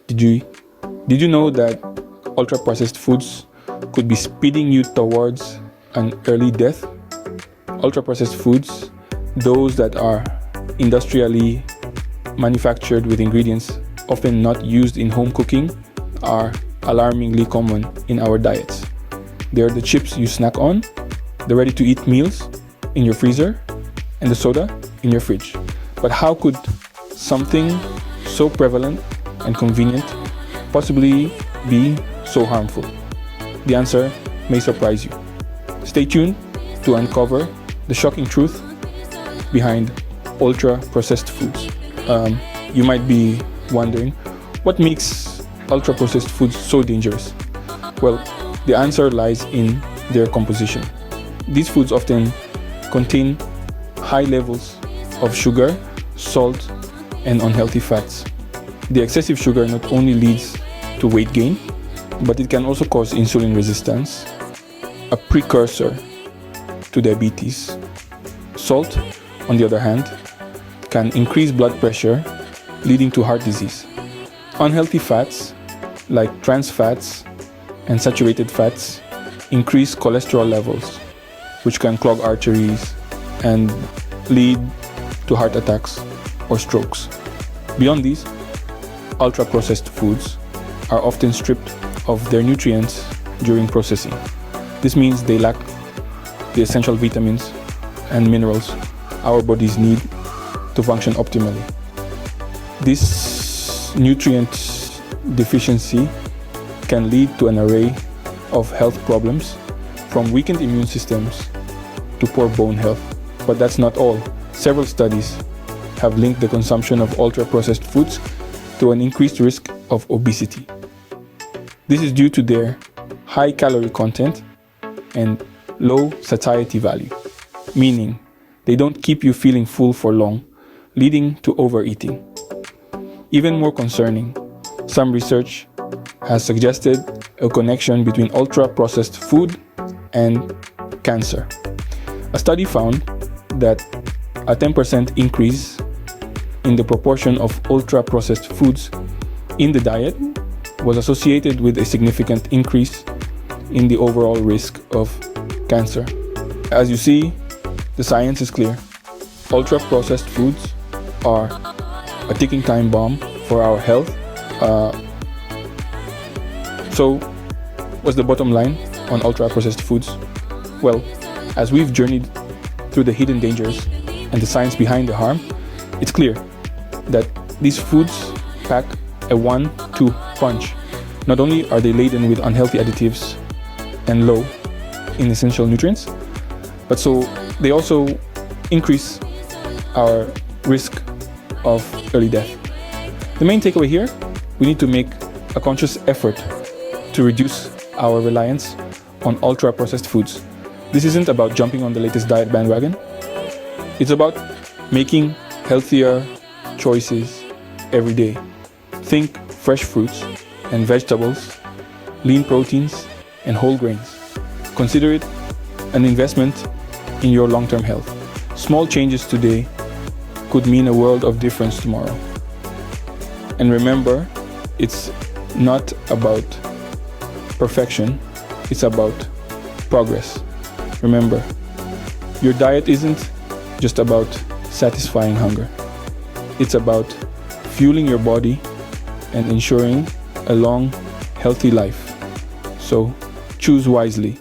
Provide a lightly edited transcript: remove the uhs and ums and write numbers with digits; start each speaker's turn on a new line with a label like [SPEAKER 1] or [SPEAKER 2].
[SPEAKER 1] Did you know that ultra-processed foods could be speeding you towards an early death? Ultra-processed foods, those that are industrially manufactured with ingredients often not used in home cooking, are alarmingly common in our diets. They are the chips you snack on, the ready-to-eat meals in your freezer, and the soda in your fridge. But how could something so prevalent and convenient possibly be so harmful? The answer may surprise you. Stay tuned to uncover the shocking truth behind ultra-processed foods. You might be wondering, what makes ultra-processed foods so dangerous? Well, the answer lies in their composition. These foods often contain high levels of sugar, salt, and unhealthy fats. The excessive sugar not only leads to weight gain, but it can also cause insulin resistance, a precursor to diabetes. Salt, on the other hand, can increase blood pressure, leading to heart disease. Unhealthy fats, like trans fats and saturated fats, increase cholesterol levels, which can clog arteries and lead to heart attacks or strokes. Beyond these, ultra-processed foods are often stripped of their nutrients during processing. This means they lack the essential vitamins and minerals our bodies need to function optimally. This nutrient deficiency can lead to an array of health problems, from weakened immune systems to poor bone health. But that's not all. Several studies have linked the consumption of ultra-processed foods to an increased risk of obesity. This is due to their high calorie content and low satiety value, meaning they don't keep you feeling full for long, leading to overeating. Even more concerning, some research has suggested a connection between ultra-processed food and cancer. A study found that a 10% increase in the proportion of ultra-processed foods in the diet was associated with a significant increase in the overall risk of cancer. As you see, the science is clear. Ultra-processed foods are a ticking time bomb for our health. So, what's the bottom line on ultra-processed foods? Well, as we've journeyed through the hidden dangers and the science behind the harm, it's clear that these foods pack a 1-2 punch. Not only are they laden with unhealthy additives and low in essential nutrients, but so they also increase our risk of early death. The main takeaway here, we need to make a conscious effort to reduce our reliance on ultra-processed foods. This isn't about jumping on the latest diet bandwagon. It's about making healthier choices every day. Think fresh fruits and vegetables, lean proteins, and whole grains. Consider it an investment in your long-term health. Small changes today could mean a world of difference tomorrow. And remember, it's not about perfection, it's about progress. Remember, your diet isn't just about satisfying hunger. It's about fueling your body and ensuring a long, healthy life. So choose wisely.